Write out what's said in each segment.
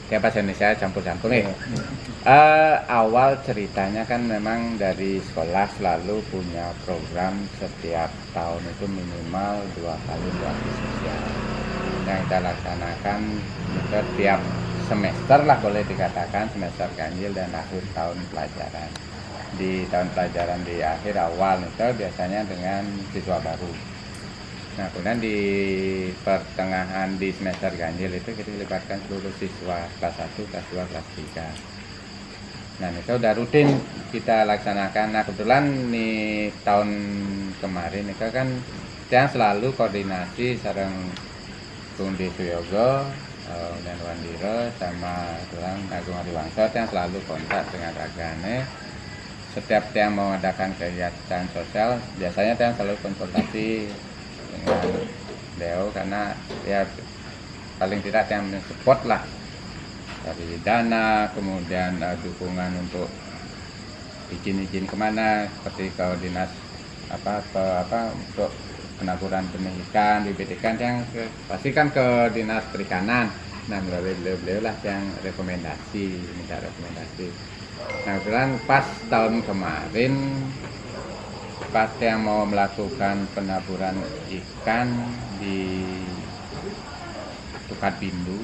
Kayak bahasa Indonesia campur-campur nih. Awal ceritanya kan memang dari sekolah selalu punya program setiap tahun itu minimal 2 kali bakti sosial yang kita laksanakan setiap semester lah, boleh dikatakan semester ganjil dan akhir tahun pelajaran. Di tahun pelajaran di akhir awal itu biasanya dengan siswa baru. Nah, kemudian di pertengahan di semester ganjil itu kita libatkan seluruh siswa kelas 1, kelas 2, kelas 3. Nah, itu udah rutin kita laksanakan. Nah, kebetulan nih tahun kemarin itu kan yang selalu koordinasi sareng Bung Desuyogo dan Wandiro sama Tulang Agung Adiwangsa yang selalu kontak dengan Ragane. Setiap yang mengadakan kegiatan sosial biasanya yang selalu konsultasi dengan Deo, karena ya paling tidak yang support lah dari dana, kemudian dukungan untuk izin kemana, seperti koordinasi untuk penaburan benih ikan, bibit ikan yang pasti kan ke dinas perikanan. Nah, melalui beliau lah yang minta rekomendasi. Nah, kebetulan pas tahun kemarin pas yang mau melakukan penaburan ikan di Tukat Bindu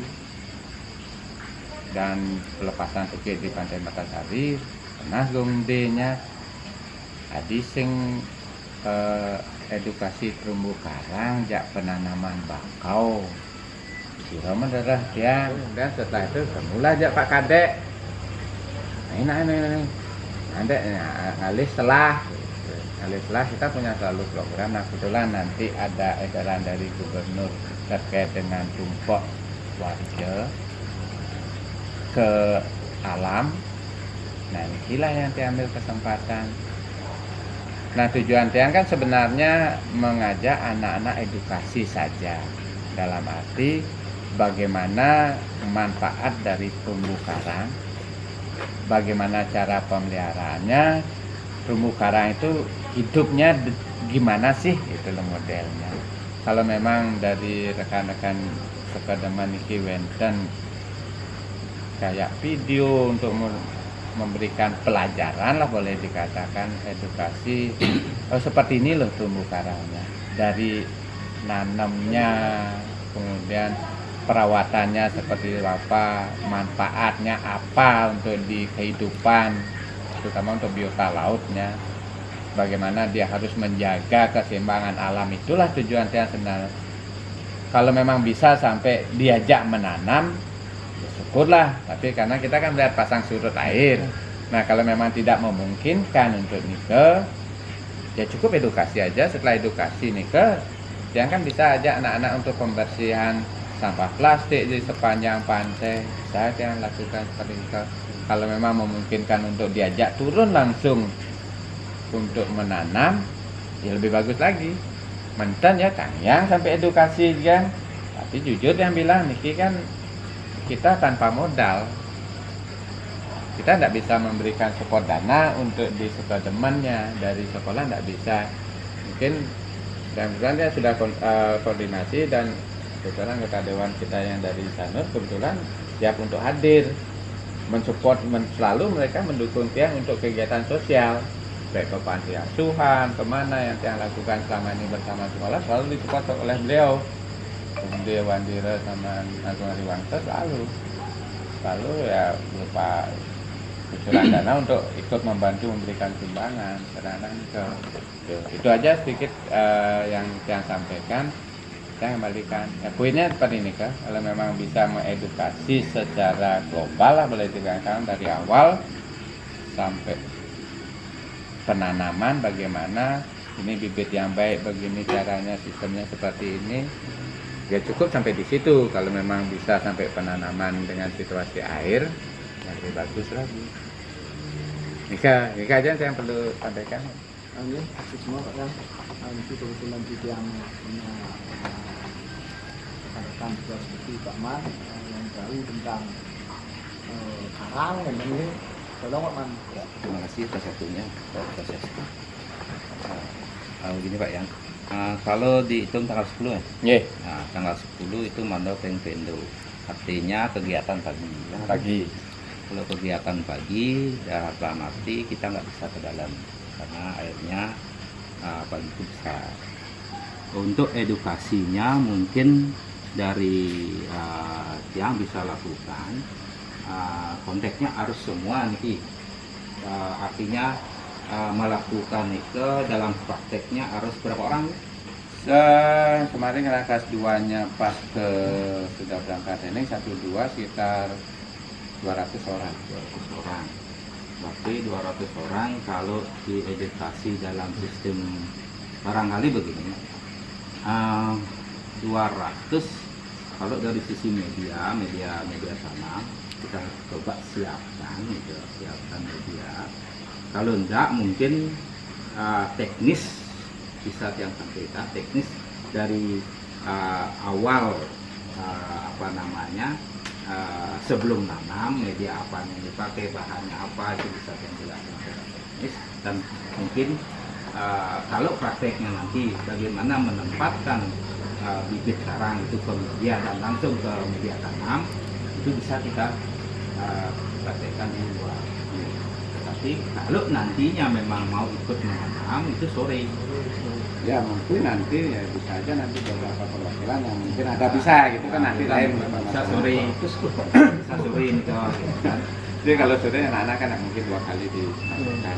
dan pelepasan tukik di Pantai Matasari, pernah gomdenya adi sing edukasi terumbu karang jak penanaman bakau kira mendarah dia. Dan setelah itu semula jak Pak Kadek ini ada alih setelah kita punya selalu program. Nah, kebetulan nanti ada edaran dari gubernur terkait dengan tumpok warga ke alam. Nah, inilah yang diambil kesempatan. Nah, tujuan Tiang kan sebenarnya mengajak anak-anak edukasi saja, dalam arti bagaimana manfaat dari terumbu karang, bagaimana cara pemeliharaannya, terumbu karang itu hidupnya gimana sih, itu loh modelnya. Kalau memang dari rekan-rekan Sekodeman iki wenten kayak video untuk memberikan pelajaran lah, boleh dikatakan edukasi seperti ini loh terumbu karangnya, dari nanamnya, kemudian perawatannya seperti apa, manfaatnya apa untuk di kehidupan, terutama untuk biota lautnya, bagaimana dia harus menjaga keseimbangan alam. Itulah tujuan saya sebenarnya. Kalau memang bisa sampai diajak menanam, ya syukurlah. Tapi karena kita kan melihat pasang surut air. Nah, kalau memang tidak memungkinkan untuk nikah, ya cukup edukasi aja. Setelah edukasi nikah, dia kan bisa ajak anak-anak untuk pembersihan sampah plastik di sepanjang pantai. Bisa yang lakukan seperti itu. Kalau memang memungkinkan untuk diajak turun langsung untuk menanam, ya lebih bagus lagi. Menten ya Kang Yang sampai edukasi kan. Tapi jujur yang bilang niki kan kita tanpa modal. Kita tidak bisa memberikan support dana untuk di Sekodemannya, dari sekolah tidak bisa. Mungkin dan kebetulan dia sudah koordinasi, dan kebetulan anggota dewan kita yang dari Sanur kebetulan siap untuk hadir mensupport, selalu mereka mendukung Tiang untuk kegiatan sosial, baik ke panti asuhan, kemana yang Tiang lakukan selama ini bersama sekolah selalu disupport oleh beliau. Kemudian Wandira sama Agung Adiwangsa selalu ya berupa kucuran dana untuk ikut membantu memberikan sumbangan kadang-kadang ke itu aja sedikit yang Tiang sampaikan. Saya kembalikan ya, poinnya seperti ini Kak. Kalau memang bisa mengedukasi secara global lah, boleh dikatakan dari awal sampai penanaman, bagaimana ini bibit yang baik, begini caranya, sistemnya seperti ini, ya cukup sampai di situ. Kalau memang bisa sampai penanaman dengan situasi air, yang lebih bagus lagi. Nika aja yang perlu sampaikan. Ini semua Pak Yang, itu kebetulan juga yang punya rekan juga seperti Pak Man yang tahu tentang karang dan ini. Tolong Pak Man. Ya, terima kasih atas waktunya, Pak Proses. Gini Pak Yang, Kalau dihitung tanggal 10 ya? Nggih, Nah, tanggal 10 itu mandau pendo. Artinya kegiatan pagi. pagi. Kalau kegiatan pagi, dalam arti kita nggak bisa ke dalam karena airnya pagi itu besar. Untuk edukasinya mungkin dari yang bisa lakukan konteksnya harus semua nih. Artinya melakukan itu dalam prakteknya harus berapa orang? Kemarin karena kelas 2-nya pas ke sudah berangkat ini 1-2 sekitar 200 orang. 200 orang. Berarti 200 orang kalau diedukasi dalam sistem barangkali begini. 200 kalau dari sisi media tanam kita coba siapkan media. Kalau enggak mungkin teknis bisa yang sampaikan teknis dari awal sebelum nanam media apa yang dipakai, bahannya apa, itu bisa yang dijelaskan secara teknis. Dan mungkin kalau prakteknya nanti bagaimana menempatkan bibit karang itu ke media dan langsung ke media tanam, itu bisa kita praktekkan di luar. Tapi kalau nantinya memang mau ikut menanam itu sore. Ya mungkin nanti ya bisa aja nanti beberapa perwakilan yang mungkin ada bisa gitu kan nanti lain Bisa sore ini kan. Jadi kalau sore anak-anak kan mungkin 2 kali dilakukan.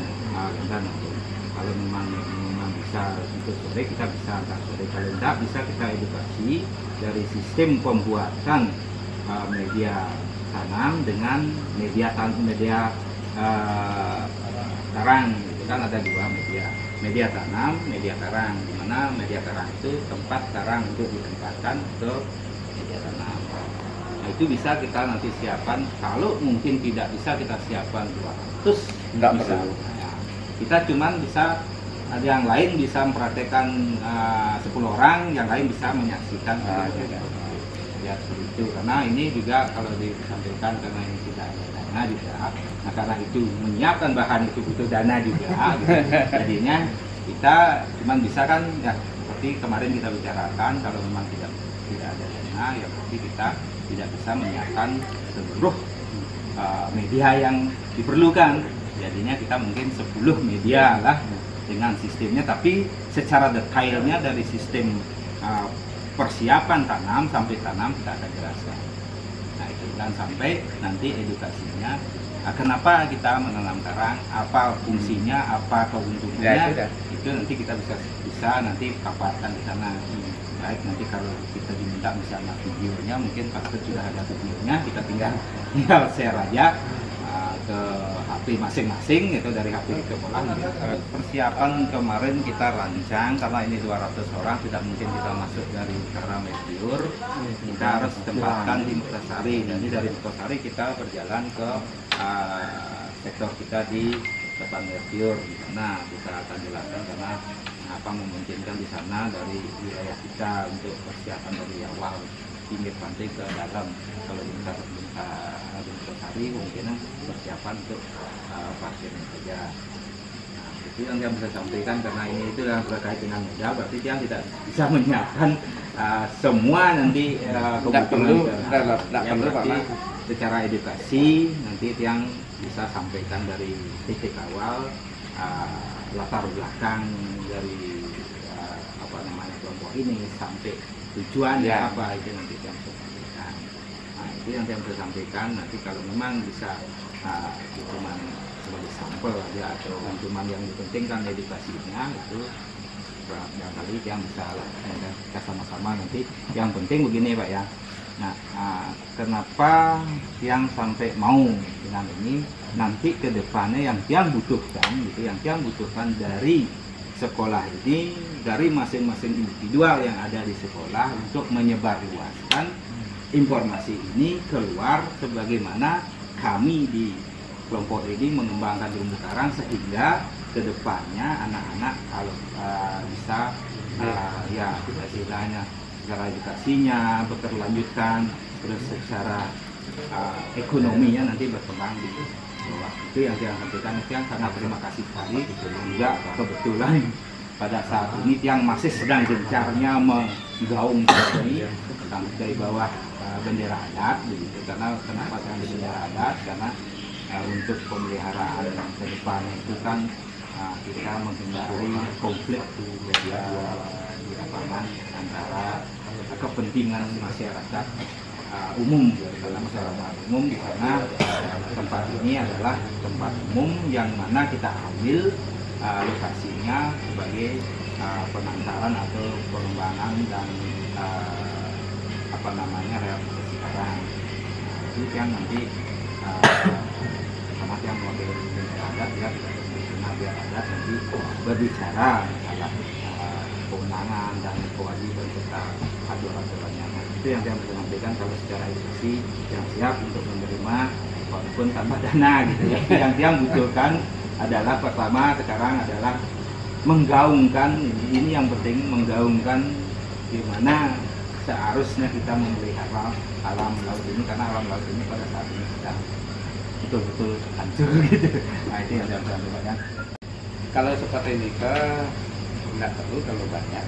Dan kalau memang bisa untuk sore kita bisa antar sore, kalau tidak bisa kita edukasi dari sistem pembuatan media tanam dengan media karang. Itu kan ada 2 media tanam, media karang, di mana media karang itu tempat karang untuk ditempatkan ke media tanam. Nah, itu bisa kita nanti siapkan. Kalau mungkin tidak bisa kita siapkan 200, Nggak bisa. perlu. Nah, kita cuman bisa ada yang lain bisa mempraktekkan 10 orang, yang lain bisa menyaksikan. Ya seperti itu. Karena ini juga kalau disampaikan karena ini tidak ada dana juga. Nah karena itu menyiapkan bahan itu butuh dana juga. Gitu. Jadinya kita cuman bisa kan ya seperti kemarin kita bicarakan, kalau memang tidak ada dana ya berarti kita tidak bisa menyiapkan seluruh media yang diperlukan. Jadinya kita mungkin 10 media lah dengan sistemnya, tapi secara detailnya dari sistem persiapan tanam sampai tanam kita akan jelaskan. Nah itu dan sampai nanti edukasinya kenapa kita menanam karang, apa fungsinya, apa keuntungannya, Ya, itu nanti kita bisa nanti paparkan di sana. Baik nanti kalau kita diminta misalnya videonya, mungkin pasti sudah ada videonya, kita tinggal share aja ke HP masing-masing, itu dari HP ke sekolah. Persiapan kemarin kita rancang karena ini 200 orang, tidak mungkin kita masuk dari Karang Mediur, kita harus tempatkan di Mektasari. Jadi dari Mektasari kita berjalan ke sektor kita di depan Mediur. Nah kita akan jelaskan karena apa memungkinkan di sana dari wilayah kita untuk persiapan dari awal pinggir pantai ke dalam. Kalau kita Mektasari mungkin persiapan untuk parkirnya saja. Nah, itu yang bisa sampaikan karena ini itu yang terkait dengan media, berarti yang tidak bisa menyiapkan semua nanti kebutuhan. Tidak perlu berarti secara edukasi nanti yang bisa sampaikan dari titik awal latar belakang dari kelompok ini sampai tujuannya apa, itu nanti yang saya sampaikan. Nah itu yang saya bisa sampaikan. Nanti kalau memang bisa cuma sebagai sampel aja atau cuma yang dipentingkan edukasinya, itu barangkali yang bisa kita sama-sama nanti. Yang penting begini Pak ya. Nah kenapa yang sampai mau dengan ini, nanti ke depannya yang butuhkan gitu, yang butuhkan dari sekolah ini, dari masing-masing individual yang ada di sekolah untuk menyebarluaskan informasi ini keluar, sebagaimana kami di kelompok ini mengembangkan terumbu karang, sehingga kedepannya anak-anak kalau bisa ya istilahnya secara edukasinya berkelanjutan, terus secara ekonominya nanti berkembang di bawah. Itu yang saya sampaikan. Yang sangat terima kasih sekali. Juga kebetulan pada saat ini yang masih sedang gencarnya menggaungkan ini tentang dari bawah bendera adat begitu. Karena kenapa saya ambil bendera adat, karena untuk pemeliharaan ke depan itu kan kita menghindari konflik di lapangan antara kepentingan masyarakat umum, karena masyarakat umum di sana tempat ini adalah tempat umum yang mana kita ambil lokasinya sebagai penangkaran atau pengembangan dan rehabilitasi karang. Itu yang nanti sama yang mengambil bendera adat ya, biar adat nanti berbicara masalah kewenangan dan kewajiban serta aturan-aturannya. Itu yang saya mau sampaikan. Kalau secara edukasi yang siap untuk menerima walaupun tanpa dana gitu ya. Yang butuhkan adalah pertama sekarang adalah menggaungkan, ini yang penting, menggaungkan di mana seharusnya kita memelihara alam laut ini, karena alam laut ini pada saat ini sedang betul-betul hancur gitu. Nah itu yang saya sampaikan. Kalau seperti ini nggak perlu terlalu banyak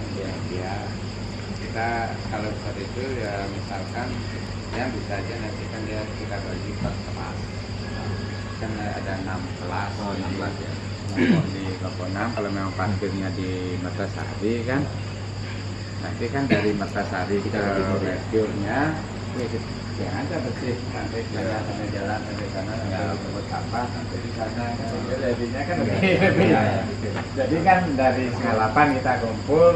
ya. Kita kalau seperti itu ya misalkan ya bisa aja nanti kan dia kita bagi per kelas. Kan ada 6 kelas. Oh, 16 ya. Di kelompok 6 kalau memang parkirnya di Mertasari kan. Nanti kan dari Mertasari ke rescue-nya ya ada bersih sampai sampai jalan sampai sana nggak buat sampah sampai di sana kan jadinya kan jadi kan dari Singalapan kita kumpul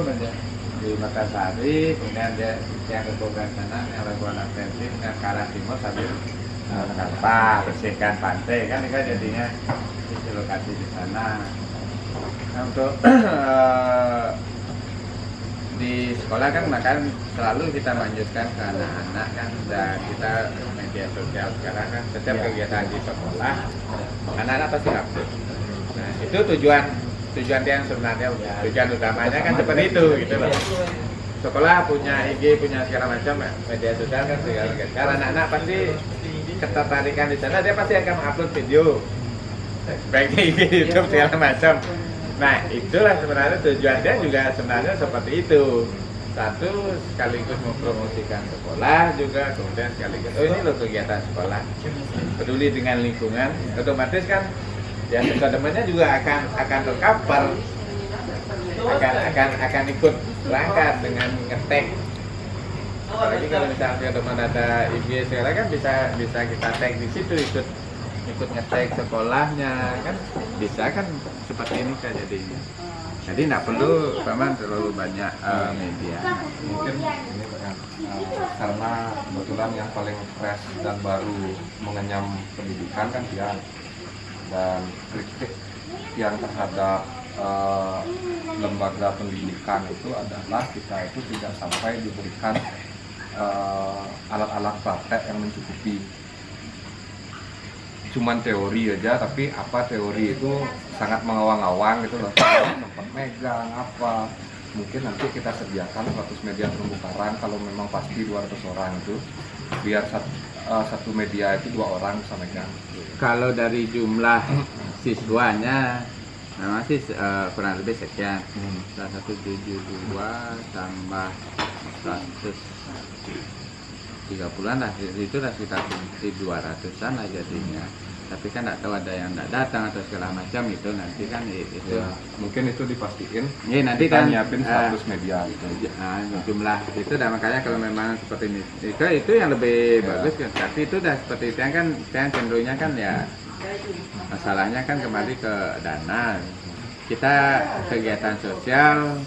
di Mertasari, kemudian dia yang ke Bogan sana yang lakukan intensif dengan ke arah timur sambil sampah bersihkan pantai kan jadinya di lokasi di sana. Nah, untuk di sekolah kan makan selalu kita lanjutkan ke anak-anak kan, dan kita media sosial sekarang kan setiap kegiatan di sekolah anak-anak pasti update. Nah itu tujuan yang sebenarnya tujuan utamanya kan seperti itu gitu loh. Sekolah punya IG, punya segala macam media sosial kan segala macam. Karena anak-anak pasti ketertarikan di sana, dia pasti akan mengupload video baik di IG, YouTube segala macam. Nah itulah sebenarnya tujuan dia juga sebenarnya seperti itu. Satu sekaligus mempromosikan sekolah juga, kemudian sekaligus ini loh kegiatan sekolah, peduli dengan lingkungan, otomatis kan ya teman-temannya juga akan tercover, akan ikut berangkat dengan ngetek. Apalagi kalau misalnya teman ada IG sekarang kan bisa kita tag di situ, ikut ngetek sekolahnya kan bisa kan seperti ini kan jadinya. Jadi nggak perlu paman terlalu banyak media. Mungkin ini karena kebetulan yang paling fresh dan baru mengenyam pendidikan kan dia, dan kritik yang terhadap lembaga pendidikan itu adalah kita itu tidak sampai diberikan alat-alat praktek yang mencukupi. Cuman teori aja, tapi apa teori itu sangat mengawang-awang gitu loh, tempat megang apa. Mungkin nanti kita sediakan 100 media terumbu karang, kalau memang pasti 200 orang itu, biar satu media itu 2 orang bisa megang. Kalau dari jumlah siswanya masih kurang lebih sekian, 172 tambah 130-an lah, itu lah sekitar 200-an lah jadinya. Tapi kan nggak tahu ada yang nggak datang atau segala macam, itu nanti kan itu Ya, mungkin itu dipastiin. ya, nanti Kita kan nyiapin 100 media gitu. jumlah itu, dan makanya kalau memang seperti ini itu yang lebih bagus kan. Tapi itu udah seperti itu kan cenderungnya kan ya masalahnya kan kembali ke dana. Kita kegiatan sosial,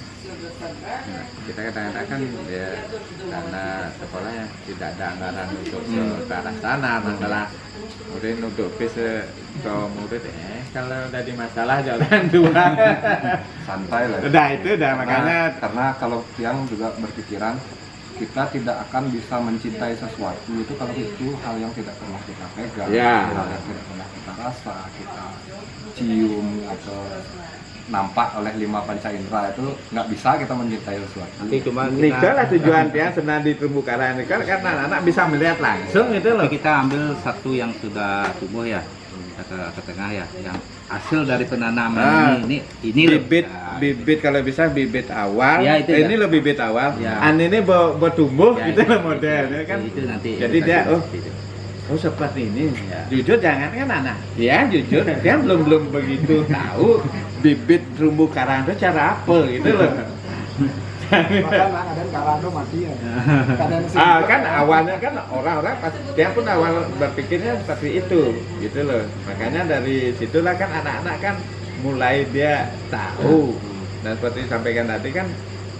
kita kadang-kadang kan ya dana sekolah yang tidak ada anggaran untuk ke arah sana, masalah kemudian untuk bis ke murid kalau udah di masalah jalan 2 Santai lah. udah itu udah makanya Karena kalau yang juga berpikiran kita tidak akan bisa mencintai sesuatu itu kalau itu hal yang tidak pernah kita pegang, Ya. hal yang tidak pernah kita rasa, kita cium atau nampak oleh 5 panca indera, itu nggak bisa kita mencintai sesuatu. Nanti cuma nikah lah tujuan dia sebenarnya di terumbu karang ini kan karena anak bisa melihat langsung itu loh. Tapi kita ambil satu yang sudah tumbuh ya. kata tengah ya, yang hasil dari penanaman ini loh. bibit Nah, bibit kalau bisa bibit awal. Ya, itu ini ya. lo bibit awal. Ya. Ini bertumbuh Ya, gitu itu. loh modelnya kan. itu nanti Jadi dia edukasi. oh seperti ini. Ya. Jujur jangan kan anak. Ya jujur dia belum begitu tahu bibit terumbu karang itu cara apa gitu loh. Bahkan ada karang tuh mati ya. Kadang Kan awalnya kan orang-orang dia pun awal berpikirnya seperti itu gitu loh. Makanya dari situlah kan anak-anak kan mulai dia tahu. Dan seperti disampaikan tadi kan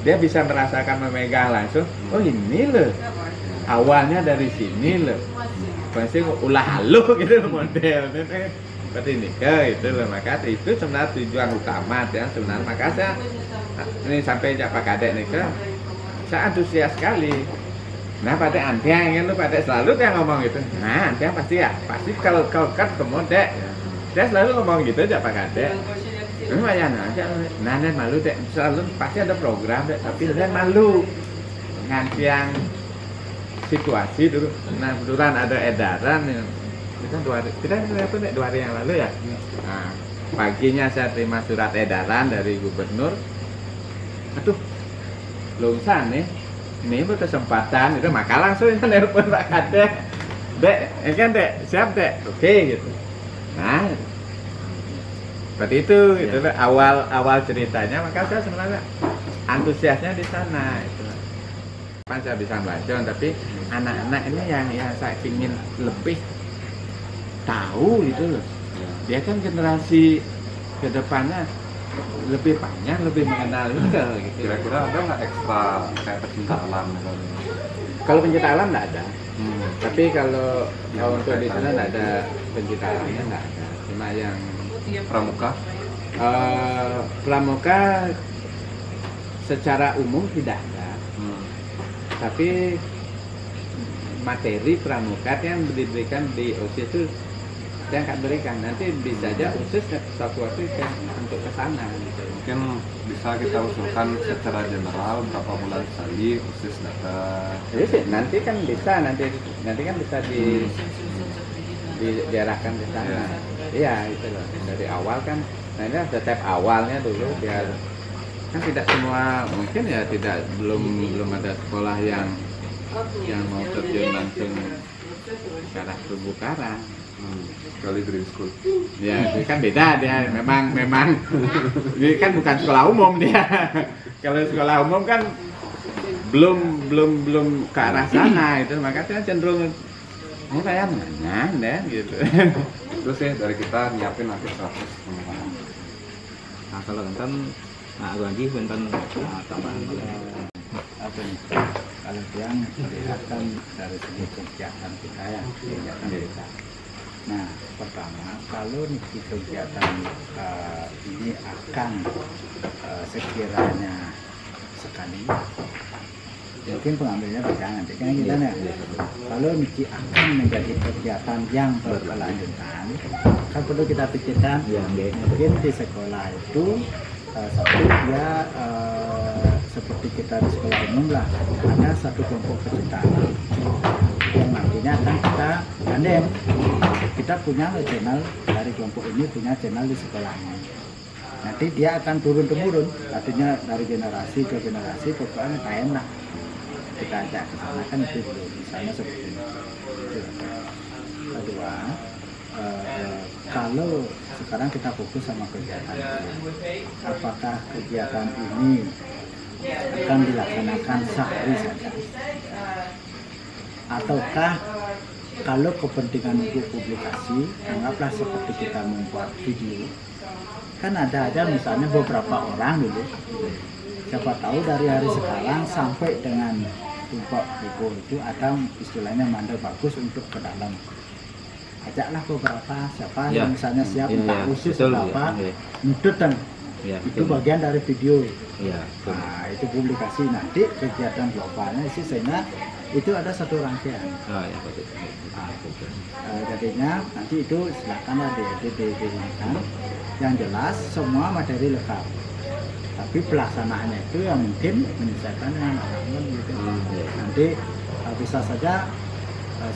dia bisa merasakan memegang langsung. Oh ini loh awalnya dari sini loh. Pasti ulah halu gitu loh modelnya seperti ini gitu loh. Maka itu sebenarnya tujuan utama ya sebenarnya. Maka saya ini sampai Pak Kadek nih kan saya antusias sekali. Nah pada Antiang kan lu pada selalu dia ngomong gitu. Nah Antiang pasti kalau kau kan kemodek dia selalu ngomong gitu aja Pak Kadek. Lumayan aja. Nah malu dek selalu pasti ada program dek, tapi dia malu ngantiang situasi dulu. Nah kebetulan ada edaran yang kita apa dek 2 hari yang lalu ya. Nah paginya saya terima surat edaran dari gubernur. Aduh, lulusan nih, ini berkesempatan itu maka langsung nelpon Pak Kadek, dek, kan dek, siap dek, oke gitu. Nah, seperti itu, itu awal ceritanya. Maka saya sebenarnya antusiasnya di sana. Itu. Saya bisa baca, tapi anak-anak ini yang saya ingin lebih tahu itu loh. Dia kan generasi kedepannya lebih banyak, lebih mengenal juga gitu. Kira-kira ada nggak ekstra kayak pecinta alam misalnya? Kalau pencinta alam nggak ada. Tapi kalau untuk di sana nggak ada pencinta alamnya, nggak ada. Cuma yang Pramuka? pramuka secara umum tidak ada. Tapi materi pramuka yang diberikan di OSIS itu yang akan berikan. Nanti bisa aja OSIS suatu waktu untuk ke sana gitu. Mungkin bisa kita usulkan secara general berapa bulan sekali OSIS datang. Jadi sih, nanti kan bisa diarahkan ke sana. Iya itu loh. Dari awal kan, nah ini ada step awalnya dulu biar kan tidak semua mungkin ya belum ada sekolah yang mau terjun langsung ke arah terumbu karang. Kali Green School. Ya, itu kan beda dia. Memang ini kan bukan sekolah umum dia. Kalau sekolah umum kan belum ke arah sana itu, maka saya cenderung ini saya mana deh gitu. Terus ya dari kita nyiapin nanti 100 pengetahuan. Nah kalau enten, nah lagi enten tambahan apa nih? Kalau yang kelihatan dari segi kegiatan kita ya, kegiatan kita. Nah, pertama, kalau nih kegiatan ini akan sekiranya sekali, mungkin pengambilnya jangan, kan kita ya. Kalau Niki akan menjadi kegiatan yang berkelanjutan, kan perlu kita pikirkan. Mungkin di sekolah itu satu dia seperti kita di sekolah umum lah, ada satu kelompok pecinta alam yang nantinya akan kita gandeng. Kita punya channel dari kelompok ini, punya channel di sekolahnya. Nanti dia akan turun temurun, artinya dari generasi ke generasi, pokoknya kayak enak. Kita ajak ke sana kan itu dulu, misalnya seperti itu. Kedua, kalau sekarang kita fokus sama kegiatan ini, apakah kegiatan ini akan dilaksanakan sehari saja, ataukah kalau kepentingan untuk publikasi, anggaplah seperti kita membuat video, kan ada aja misalnya beberapa orang dulu, siapa tahu dari hari sekarang sampai dengan tumpak buku itu ada istilahnya mandor bagus untuk ke dalam. Ajaklah beberapa siapa Ya. yang misalnya siap Ya, entah ya, khusus betul, atau apa, ya. nutut dan Ya, itu betul. bagian dari video. Iya, betul. Nah, itu publikasi nanti kegiatan globalnya sih sehingga itu ada satu rangkaian. Oh, ya, betul. Jadinya nanti itu silakanlah dilakukan. Yang jelas semua materi lengkap. Tapi pelaksanaannya itu yang mungkin menyesuaikan dengan orang gitu. Iya. Nanti bisa saja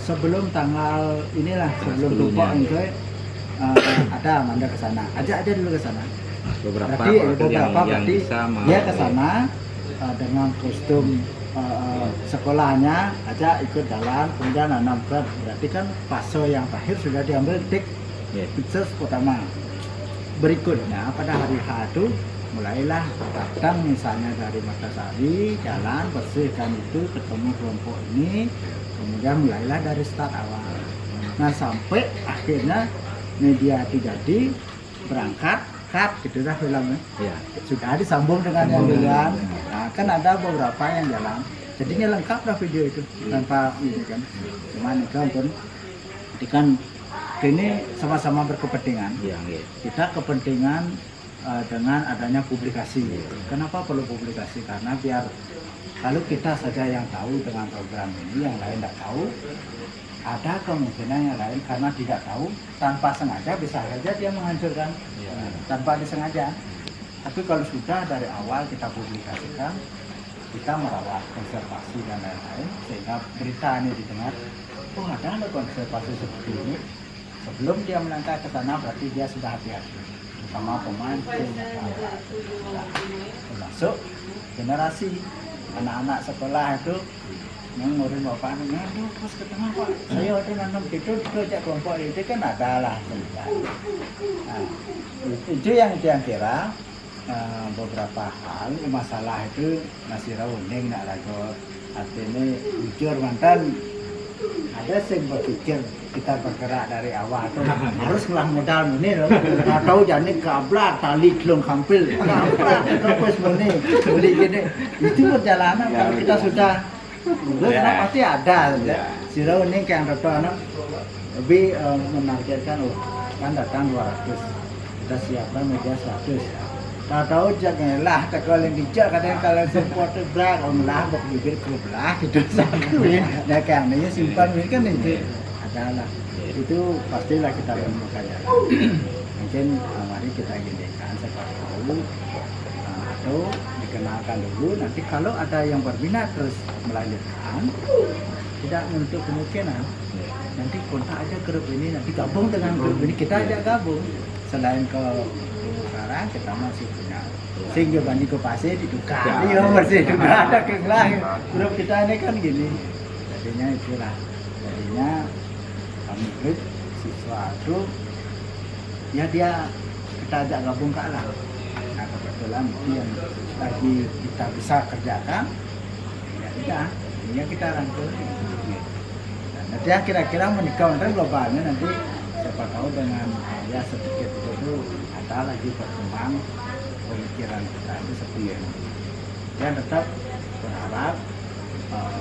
sebelum tanggal inilah sebelum sebelumnya, tumpah ya. ada Amanda ke sana, ajak aja dulu ke sana. Beberapa Berarti yang berarti bisa dia ke sana dengan kostum sekolahnya, ajak ikut jalan, kemudian nanam berarti kan fase yang terakhir sudah diambil take pictures pertama. Berikutnya pada hari H itu mulailah datang misalnya dari Makasari, jalan bersihkan itu, ketemu kelompok ini, kemudian mulailah dari start awal. Nah sampai akhirnya media itu jadi berangkat, cut gitu dah filmnya. Ya. Sudah disambung dengan yang duluan. Nah kan ada beberapa yang jalan. Jadinya lengkap dah video itu tanpa ini kan. Cuman itu pun, jadi kan ini sama-sama berkepentingan. Iya, iya. Kita kepentingan dengan adanya publikasi. Kenapa perlu publikasi? Karena biar kalau kita saja yang tahu dengan program ini, yang lain tidak tahu, ada kemungkinan yang lain karena tidak tahu, tanpa sengaja bisa saja dia menghancurkan tanpa disengaja. Tapi kalau sudah dari awal kita publikasikan, kita merawat konservasi dan lain-lain, sehingga berita ini didengar, oh ada konservasi seperti ini. Sebelum dia melangkah ke sana berarti dia sudah hati-hati sama pemancing, termasuk generasi anak-anak sekolah itu yang ngurin bapaknya, aduh terus ke tengah pak, saya ada nanam itu ajak kelompok itu kan ada lah. Nah, itu yang kira beberapa hal masalah itu masih rauning nak lagu artinya jujur mantan ada yang berpikir kita bergerak dari awal tuh harus ngelah modal ini loh, atau jadi kablar tali kelung kampil kablar terus ini beli gini itu perjalanan kalau kita sudah lulus pasti ada sirau ini yang rata lebih menargetkan kan datang 200 kita siapkan media 100 tahu jangan lah kalau yang bijak kadang kalau support berat orang lah bibir kebelah gitu satu ya nah karena simpan ini kan itu adalah itu pastilah kita menemukan mungkin mari kita gindekan seperti dulu atau dikenalkan dulu nanti kalau ada yang berminat terus melanjutkan tidak menutup kemungkinan nanti kontak aja grup ini nanti gabung dengan grup ini kita ajak gabung selain ke sekarang kita masih punya sehingga banding ke pasir diduga iya masih juga ada kegelah grup kita ini kan gini jadinya itulah jadinya kami grup siswa itu ya dia kita ajak gabung ke alam nah kebetulan itu yang lagi kita bisa kerjakan ya udah ini kita rangkul nah, nanti yang kira-kira menikah nanti globalnya nanti siapa tahu dengan ya sedikit itu ada lagi berkembang pemikiran kita itu seperti ini dan tetap berharap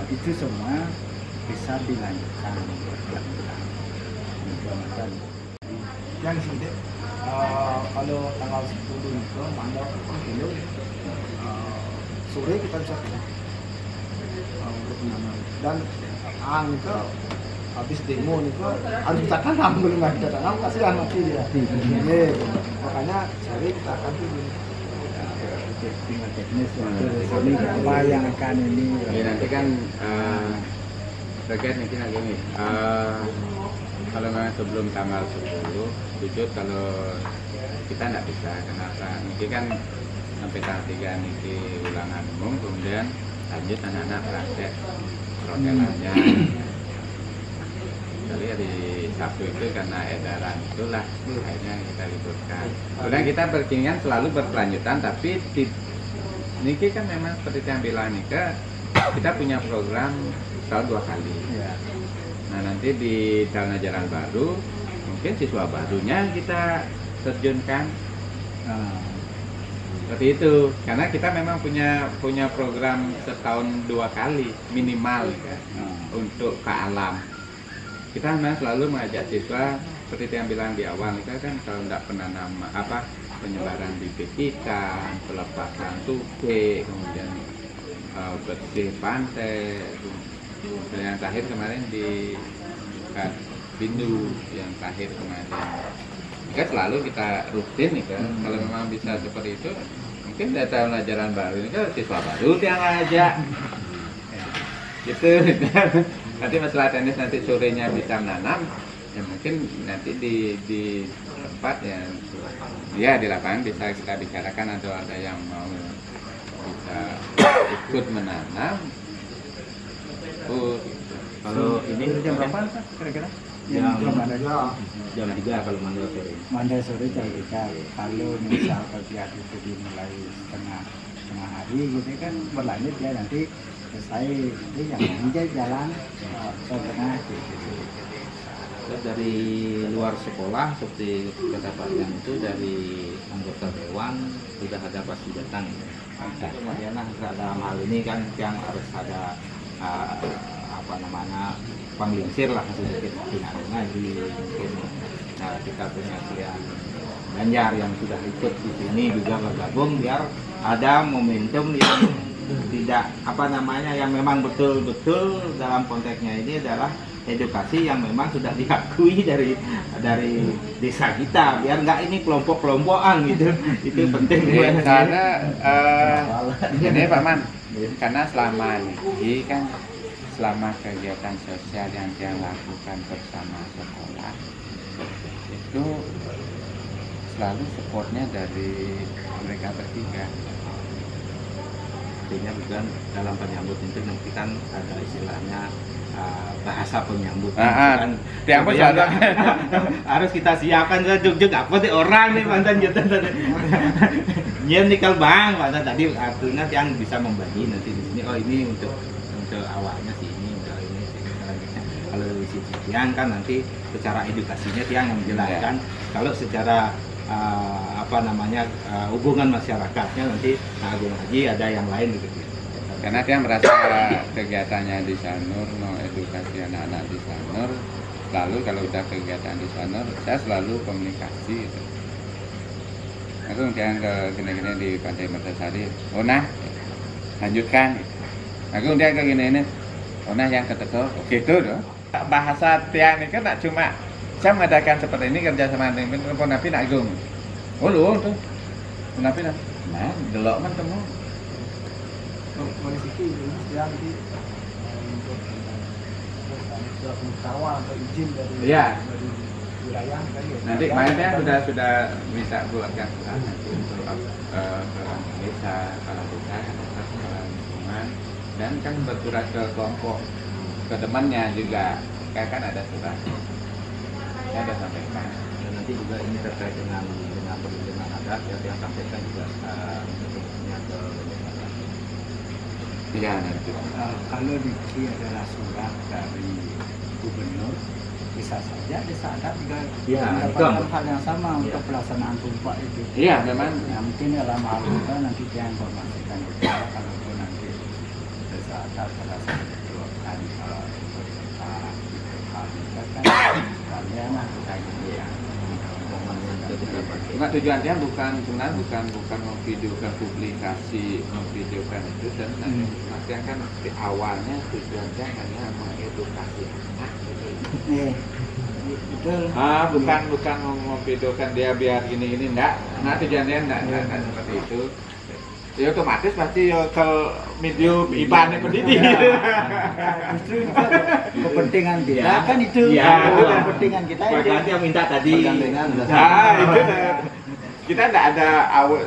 itu semua bisa dilanjutkan yang sudah kalau tanggal 10 itu mandor dulu sore kita bisa untuk menanam dan ang itu habis demo itu harus kita tanam belum kita tanam kasihan mati dia makanya sore kita akan turun tinggal teknis ini apa yang akan ini ya, nanti kan terkait mungkin lagi nih kalau memang sebelum tanggal 10 jujur kalau kita nggak bisa kenapa mungkin kan sampai tanggal 3 nanti ulangan umum kemudian lanjut anak-anak praktek perhotelannya jadi hari Sabtu itu karena edaran itulah akhirnya kita liburkan kemudian kita berkeinginan selalu berkelanjutan tapi ini kan memang seperti yang bilang Nika kita punya program tahun 2 kali nah nanti di tahun ajaran baru mungkin siswa barunya kita terjunkan seperti itu karena kita memang punya program setahun 2 kali minimal kan untuk ke alam kita memang selalu mengajak siswa seperti yang bilang di awal kita kan kalau tidak penanam penyebaran bibit ikan pelepasan tuke kemudian bersih pantai dan yang terakhir kemarin di Bindu yang terakhir kemarin kan selalu kita rutin nih kan kalau memang bisa seperti itu mungkin dari tahun ajaran baru ini kan siswa baru yang ngajak gitu nanti masalah teknis nanti sorenya bisa menanam ya mungkin nanti di tempat ya di lapangan bisa kita bicarakan atau ada yang mau bisa ikut menanam. Kalau ini jam berapa kira-kira? Jam Mandai jam 3 kalau Mandai sore. Mandai sore jam 3. Kalau misal kegiatan itu dimulai setengah hari gitu kan berlanjut ya nanti selesai itu yang menjadi jalan setengah gitu. Terus dari luar sekolah seperti kata Pak Yan itu dari anggota dewan sudah ada pasti datang. Kemudian dalam hal ini kan yang harus ada apa namanya panglingsir lah sedikit pinarungan di mungkin kita punya klien Banjar yang sudah ikut di sini juga bergabung biar ada momentum yang tidak apa namanya yang memang betul-betul dalam konteksnya ini adalah edukasi yang memang sudah diakui dari desa kita biar nggak ini kelompok-kelompokan gitu itu penting karena ini Pak Man karena selama ini kan selama kegiatan sosial yang dia lakukan bersama sekolah itu selalu supportnya dari mereka bertiga. Artinya bukan dalam penyambut itu nanti kan ada istilahnya bahasa penyambut kan harus kita siapkan jug apa sih orang nih mantan jutaan nyen nikal bang mantan tadi artinya yang bisa membagi nanti di sini oh ini untuk awalnya sih ini untuk ini selanjutnya kalau di sisi Tiang kan nanti secara edukasinya Tiang yang menjelaskan kalau secara apa namanya hubungan masyarakatnya nanti Agung Haji ada yang lain gitu. Karena dia merasa kegiatannya di Sanur, mau edukasi anak-anak di Sanur, lalu kalau udah kegiatan di Sanur, saya selalu komunikasi gitu. Aku kemudian ke gini-gini di Pantai Mertasari, nah lanjutkan gitu. Aku kemudian ke gini-gini, nah yang ketekor, gitu dong. Bahasa Tiang ini kan tak cuma saya mengadakan seperti ini kerja sama dengan Ponapi Agung. Oh lu tuh, Ponapi nah, delok man temu. Kondisi ini sedang di untuk surat pengetahuan atau izin dari wilayah kan ya. Nanti kemarinnya sudah bisa buatkan surat untuk desa, kepala desa, kepala lingkungan, dan kan bersurat ke kelompok ke temannya juga, kayak kan ada surat. Saya ada sampaikan. Dan nanti juga ini terkait dengan perlindungan adat yang sampaikan juga bentuknya ke Iya nanti. Kalau diberi adalah surat dari gubernur, bisa saja desa adat juga mendapatkan hal yang sama untuk pelaksanaan tumpah itu. Iya memang. Ya, mungkin dalam hal itu nanti dia informasikan juga kalau itu nanti desa adat pada saat itu akan kan kalian kita gitu ya. Cuma tujuannya bukan memvideokan publikasi, memvideokan itu dan nanti kan di awalnya tujuannya hanya mengedukasi anak. Betul. Bukan memvideokan dia biar gini enggak. Nah tujuannya enggak seperti itu. Ya otomatis pasti kalau video IPA pendidik. Justru itu kepentingan kita kan itu. Kepentingan kita itu. Berarti yang minta tadi. Itu kita enggak ada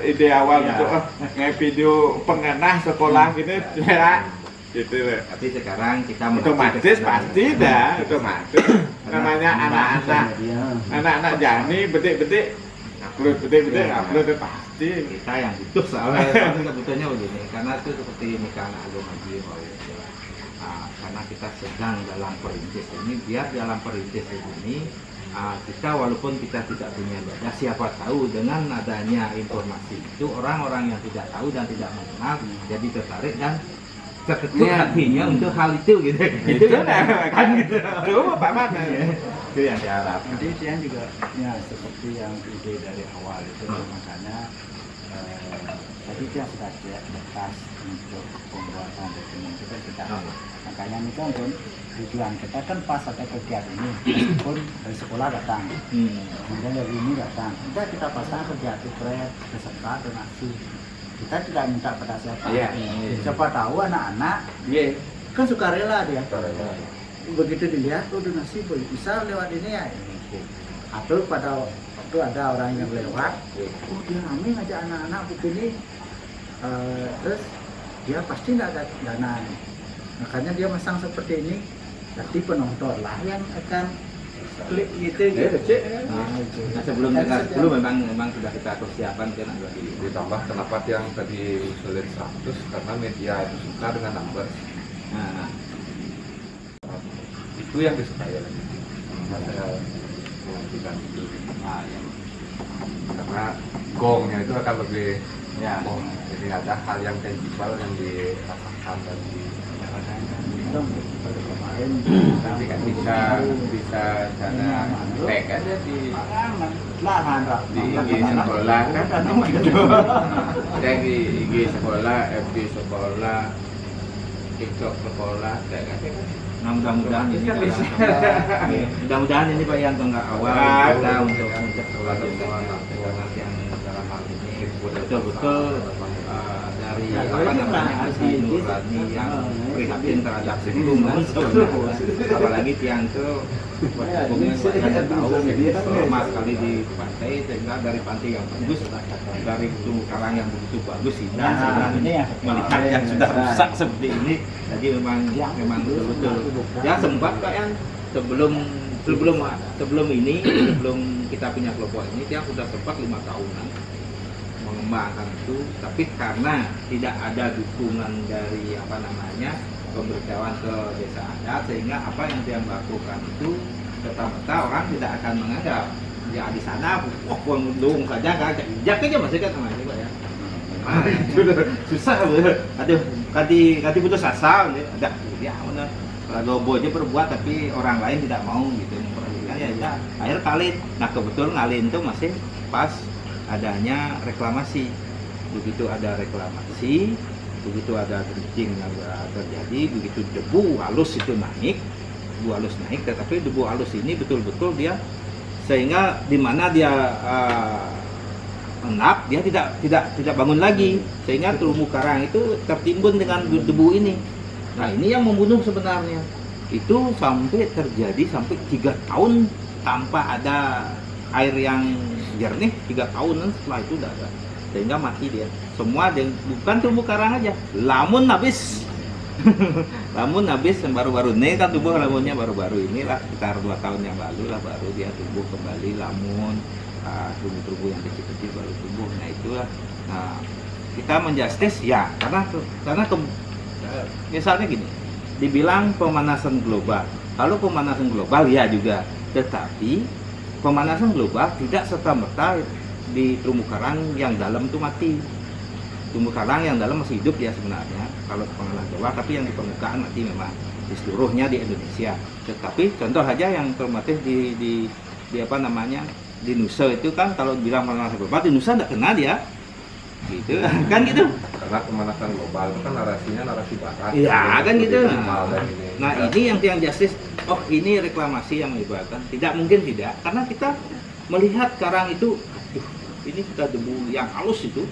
ide awal untuk nge-video pengenah sekolah gitu ya. Gitu loh. Tapi sekarang kita otomatis pasti dah, otomatis. Namanya anak-anak jani betik-betik upload pasti kita yang butuh soalnya kebutuhannya begini karena itu seperti nikah Agung Haji karena kita sedang dalam perintis ini biar dalam perintis ini kita walaupun kita tidak punya data siapa tahu dengan adanya informasi itu orang-orang yang tidak tahu dan tidak mengenal jadi tertarik dan terketuk hatinya untuk hal itu gitu itu kan gitu Pak Man itu yang diharap. Nanti dia juga ya seperti yang ide dari awal itu makanya tadi dia sudah bekas untuk pembuatan dokumen kita makanya ini kan tujuan kita kan pas ada kegiatan ini meskipun dari sekolah datang kemudian dari ini datang kita pasang kegiatan proyek beserta donasi kita tidak minta pada siapa siapa tahu anak-anak kan sukarela dia begitu dilihat donasi bisa lewat ini ya atau pada waktu ada orang yang lewat, oh dia ramai ngajak anak-anak begini, terus dia pasti nggak ada dana, makanya dia masang seperti ini, jadi penonton lah yang akan klik gitu. Nah, sebelum memang sudah kita persiapan kan agak Ditambah kenapa yang tadi sulit 100 karena media itu suka dengan numbers. nah, Itu yang disukai lagi. Saya mengertikan itu. nah, ya. Karena gongnya itu akan lebih Ya. jadi ada hal yang tangible yang dirasakan dan Kemarin Tapi kan bisa sana tag aja di IG sekolah kan, tag di IG sekolah, FB sekolah, TikTok sekolah, tag aja kan. Nah, mudah-mudahan ini mudah-mudahan ini Pak Yanto nggak awal kita untuk semua nanti yang dalam hal ini betul-betul dari apa namanya hati nurani yang prihatin terhadap lingkungan apalagi Tiang itu saya tahu lama sekali di pantai sehingga dari pantai yang bagus dari terumbu karang yang begitu bagus indah sehingga melihat yang sudah rusak seperti ini jadi memang betul-betul ya sempat Pak Yang sebelum kita punya kelompok ini dia sudah sempat 5 tahunan mengembangkan itu, tapi karena tidak ada dukungan dari apa namanya pemberitahuan ke desa adat sehingga apa yang dia lakukan itu serta-merta orang tidak akan menganggap ya di sana mendung saja kan injak aja masih kan sama Pak ya. Nah, susah aduh kati putus asa ada ya mana lobo aja berbuat tapi orang lain tidak mau gitu memperhatikan ya akhir kali nah kebetulan ngalin itu masih pas adanya reklamasi. Begitu ada reklamasi, begitu ada dredging yang terjadi, begitu debu halus itu naik, tetapi debu halus ini betul-betul dia sehingga di mana dia endap dia tidak bangun lagi sehingga terumbu karang itu tertimbun dengan debu ini. Nah ini yang membunuh sebenarnya itu sampai terjadi sampai 3 tahun tanpa ada air yang jernih 3 tahunan setelah itu udah ada sehingga mati dia semua bukan terumbu karang aja lamun habis yang baru-baru ini kan tumbuh lamunnya baru-baru inilah sekitar 2 tahun yang lalu lah baru dia tumbuh kembali lamun terumbu-terumbu yang kecil-kecil baru tumbuh nah itulah kita menjustis ya karena misalnya gini dibilang pemanasan global kalau pemanasan global ya juga tetapi pemanasan global tidak serta-merta di terumbu karang yang dalam itu mati. Terumbu karang yang dalam masih hidup ya sebenarnya kalau pemanasan global, tapi yang di permukaan mati memang di seluruhnya di Indonesia. Tetapi contoh aja yang termati di apa namanya di Nusa itu kan kalau bilang pemanasan global di Nusa tidak kena dia, gitu kan gitu. karena pemanasan global itu kan narasinya narasi barat. Iya kan gitu. Nah ini yang justice. Oh ini reklamasi yang menyebabkan tidak mungkin tidak karena kita melihat karang itu aduh ini kita debu yang halus itu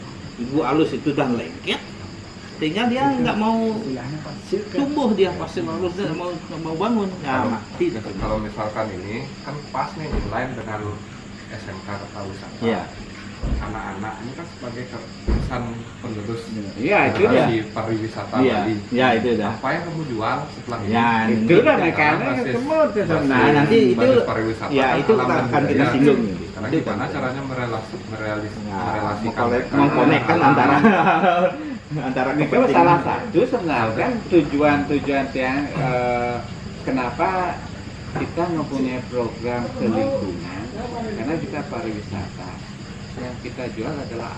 dan lengket sehingga dia nggak mau tumbuh dia pasti halus dan mau bangun ya mati. Kalau misalkan ini kan pas nih inline dengan SMK Ketawisata. Iya. Anak-anak ini kan sebagai kesan penerus Iya itu dia di pariwisata Bali. Ya itu dah. Apa yang kamu jual setelah ini? Ya itu lah mereka ketemu Nah nanti itu pariwisata ya kan itu alam akan kita budaya. singgung. Karena gimana caranya merelasikan mengkonekkan antara itu salah satu sebenarnya kan tujuan yang kenapa kita mempunyai program kelingkungan karena kita pariwisata yang kita jual adalah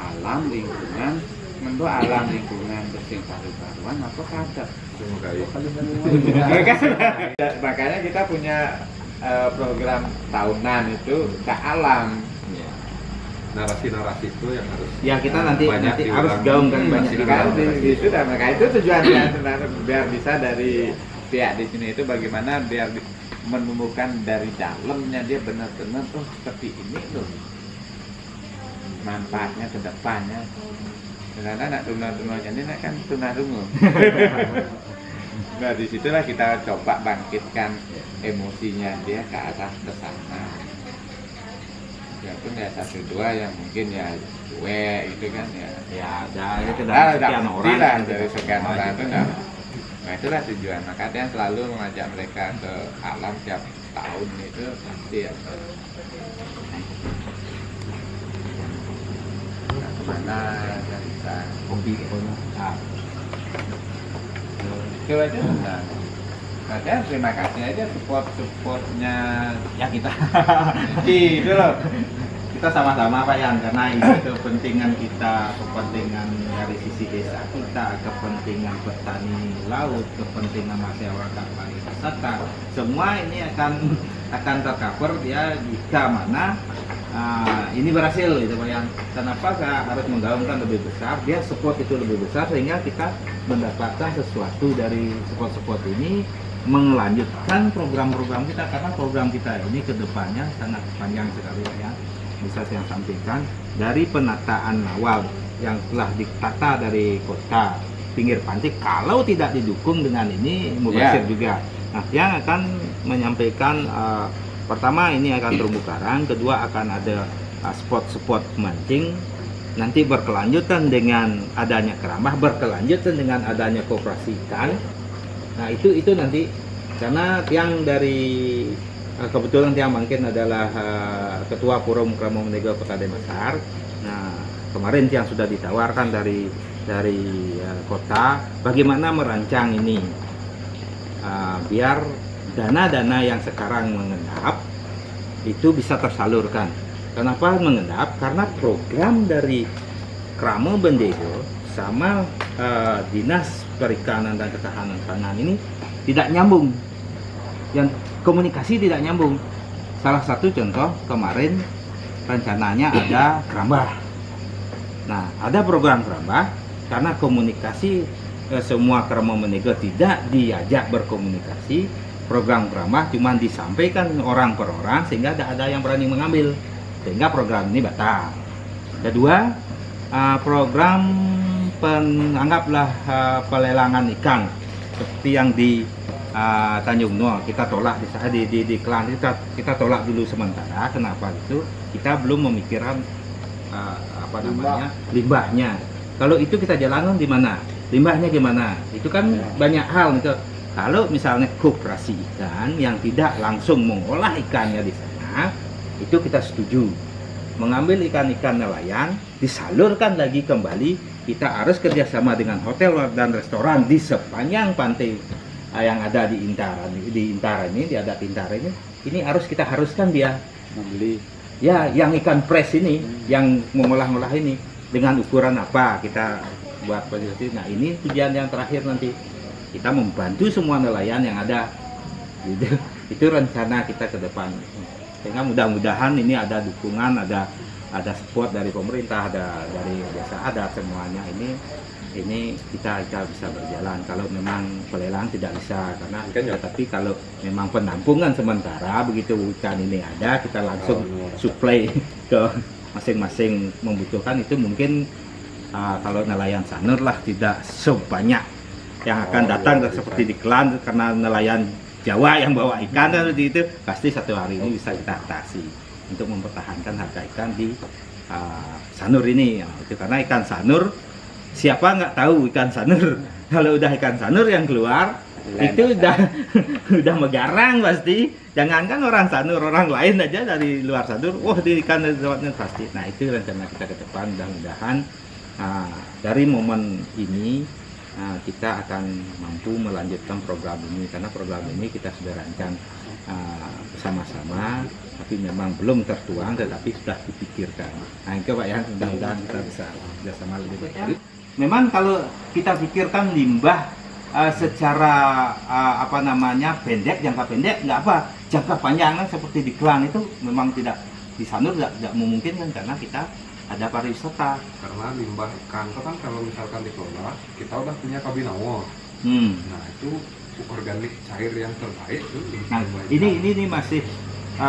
alam lingkungan menurut alam lingkungan bersih karu-karuan apa kader makanya kita punya program tahunan itu ke alam narasi-narasi itu yang harus ya kita nanti harus gaungkan banyak kan itu dan maka itu tujuannya sebenarnya biar bisa dari pihak di sini itu bagaimana biar menemukan dari dalamnya dia benar-benar tuh seperti ini tuh manfaatnya ke depannya karena anak tunarungu ini kan tunarungu Nah disitulah kita coba bangkitkan emosinya dia ke arah ke sana. Ya pun ya satu dua yang mungkin ya cuek gitu kan ya. Ya ada itu Nah, dari sekian orang lah gitu. dari sekian Oh, orang gitu. itu dah. Nah itulah tujuan. Maka dia selalu mengajak mereka ke alam tiap tahun itu pasti ya. Nah, kemana ya bisa Hobi pokoknya. Nah, itu aja. Nah, katanya terima kasih aja supportnya ya kita itu loh. kita sama-sama Pak Yan, karena ini kepentingan kita, kepentingan dari sisi desa kita, kepentingan petani laut, kepentingan masyarakat pariwisata, semua ini akan tercover ya jika mana ini berhasil gitu Pak Yan. Kenapa saya harus menggaungkan lebih besar, dia support itu lebih besar sehingga kita mendapatkan sesuatu dari support ini, melanjutkan program-program kita, karena program kita ini kedepannya sangat panjang sekali Pak Yan. Bisa saya sampaikan dari penataan awal yang telah ditata dari kota pinggir pantai, kalau tidak didukung dengan ini mubazir juga. Nah, yang akan menyampaikan pertama ini akan terumbu karang, kedua akan ada spot-spot mancing, nanti berkelanjutan dengan adanya kerambah, berkelanjutan dengan adanya koperasi ikan. Nah itu nanti karena yang dari kebetulan Tiang Mangkin adalah Ketua Forum Kramo Menega Kota Denpasar. Nah, kemarin Tiang sudah ditawarkan dari kota bagaimana merancang ini biar dana-dana yang sekarang mengendap itu bisa tersalurkan. Kenapa mengendap? Karena program dari Kramo Bendego sama Dinas Perikanan dan Ketahanan Pangan ini tidak nyambung. Yang komunikasi tidak nyambung. Salah satu contoh kemarin rencananya ada kerambah. Nah, ada program kerambah karena komunikasi semua Kramo Menega tidak diajak berkomunikasi. Program kerambah cuma disampaikan orang per orang sehingga tidak ada yang berani mengambil, sehingga program ini batal. Kedua, program anggaplah pelelangan ikan seperti yang di Tanjung Nuo kita tolak di Klang, kita tolak dulu sementara. Kenapa itu? Kita belum memikirkan limbahnya. Kalau itu kita jalankan di mana? Limbahnya gimana? Itu kan banyak hal gitu. Kalau misalnya koperasi ikan yang tidak langsung mengolah ikannya di sana, itu kita setuju. Mengambil ikan-ikan nelayan, disalurkan lagi kembali. Kita harus kerjasama dengan hotel dan restoran di sepanjang pantai yang ada di Intara ini, di adat Intara ini harus kita haruskan dia membeli ya yang ikan fresh ini, yang mengolah-olah ini dengan ukuran apa kita buat penelitian. Nah ini tujuan yang terakhir nanti kita membantu semua nelayan yang ada gitu. Itu rencana kita ke depan, sehingga mudah-mudahan ini ada dukungan, ada support dari pemerintah, ada dari desa adat, semuanya ini kita bisa berjalan. Kalau memang pelelang tidak bisa karena tapi kalau memang penampungan sementara begitu ikan ini ada, kita langsung supply ke masing-masing membutuhkan. Itu mungkin kalau nelayan sanur lah tidak sebanyak yang akan datang seperti di Klan, karena nelayan Jawa yang bawa ikan seperti itu pasti satu hari ini bisa kita atasi untuk mempertahankan harga ikan di sanur ini. Itu karena ikan sanur, siapa nggak tahu ikan sanur. Kalau udah ikan sanur yang keluar itu udah megarang pasti. Jangankan orang sanur, orang lain aja dari luar sanur, wah di ikan lewatnya pasti. Nah itu rencana kita ke depan. Mudah-mudahan dari momen ini kita akan mampu melanjutkan program ini, karena program ini kita sudah rancang bersama-sama, tapi memang belum tertuang, tetapi sudah dipikirkan. Nah itu Pak ya, mudah-mudahan kita bisa bersama lebih baik. Memang kalau kita pikirkan limbah secara pendek, jangka pendek nggak apa, jangka panjang seperti di Klang itu memang tidak, di Sanur tidak memungkinkan karena kita ada pariwisata. Karena limbah ikan itu kan kalau misalkan dikelola, kita udah punya kabinawa. Nah itu organik cair yang terbaik tuh. Nah ini masih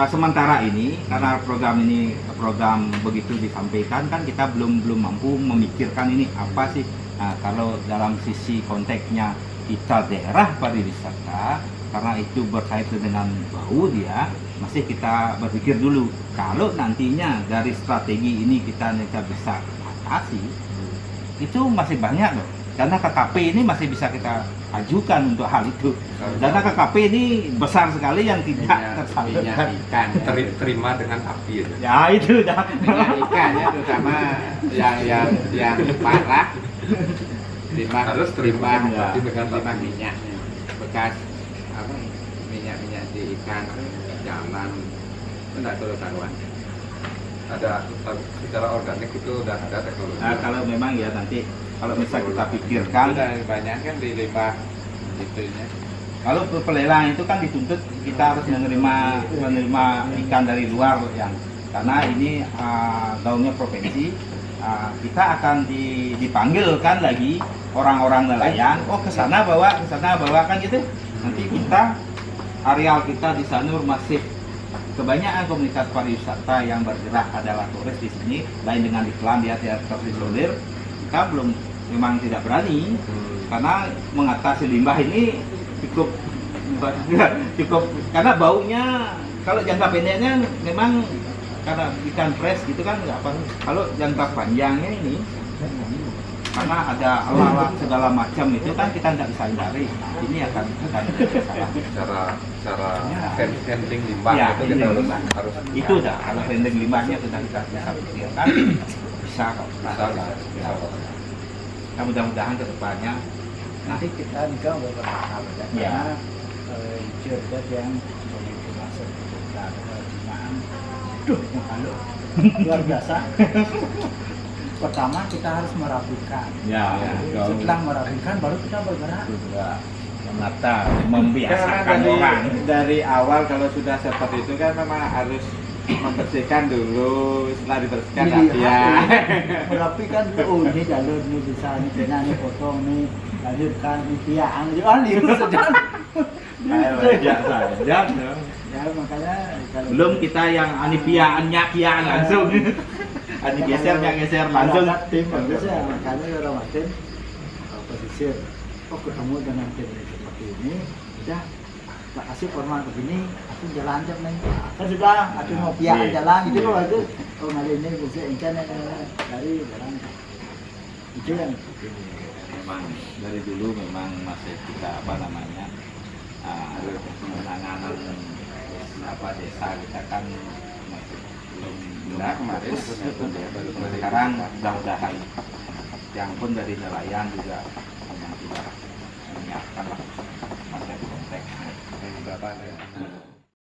sementara ini, karena program begitu disampaikan kan kita belum mampu memikirkan ini apa sih. Nah, kalau dalam sisi konteksnya kita daerah pariwisata, karena itu berkaitan dengan bau dia, masih kita berpikir dulu kalau nantinya dari strategi ini kita bisa atasi, itu masih banyak loh. Dana KKP ini masih bisa kita ajukan untuk hal itu. Dana KKP ini besar sekali yang tidak tersalurkan. Ikan terima dengan api aja. Ya itu dah. minyak ikan ya, terutama yang parah Harus terima limbah dengan limbah api. minyak bekas apa minyak di ikan jalan tidak perlu karuan. Ada secara organik itu udah ada teknologi. Nah, kalau memang ya nanti kalau misal kita pikirkan, Udah banyak kan di limbah itunya. kalau pelelang itu kan dituntut kita harus menerima ikan dari luar yang karena ini gaungnya provinsi, kita akan dipanggilkan lagi orang-orang nelayan, oh ke sana bawa kan gitu. Nanti kita areal kita di Sanur masih kebanyakan komunitas pariwisata yang bergerak adalah turis di sini, lain dengan iklan dia tidak terisolir. Kita belum memang tidak berani karena mengatasi limbah ini cukup karena baunya kalau jangka pendeknya memang karena ikan fresh gitu kan nggak apa. Kalau jangka panjangnya ini karena ada alat segala macam itu kan kita tidak bisa hindari, ini akan salah. cara handling limbah Ya, itu kita handling harus itu dah kalau handling limbahnya sudah kita bisa pikirkan bisa kok. Nah, mudah-mudahan kedepannya Nanti kita juga beberapa hal ya, Ya. karena cerdas yang begitu masuk ke Jumaan, duh kalau luar biasa. Pertama kita harus merapikan. Ya, Setelah merapikan baru kita bergerak. menata, Karena membiasakan orang. dari awal kalau sudah seperti itu kan memang harus membersihkan dulu, setelah dibersihkan ya. Merapikan dulu, oh ini jalur ini bisa ini kena ini potong nih, lanjutkan ini piaan itu sedang. saja. Ya makanya kalau Belum kita yang anipiaan nyakian langsung. Ani geser langsung. ada tim bagus ya, makanya orang tim pesisir, oh ketemu dengan tim seperti ini, udah tak kasih formal begini, aku jalan aja nih, kan sudah, aku mau piaan jalan gitu loh itu, oh kali ini bisa internet dari jalan, itu yang Memang dari dulu memang masih kita penanganan desa kita kan masih belum Kemarin sekarang mudah-mudahan yang pun dari nelayan juga memang sudah menyiapkan lah masih konteks berapa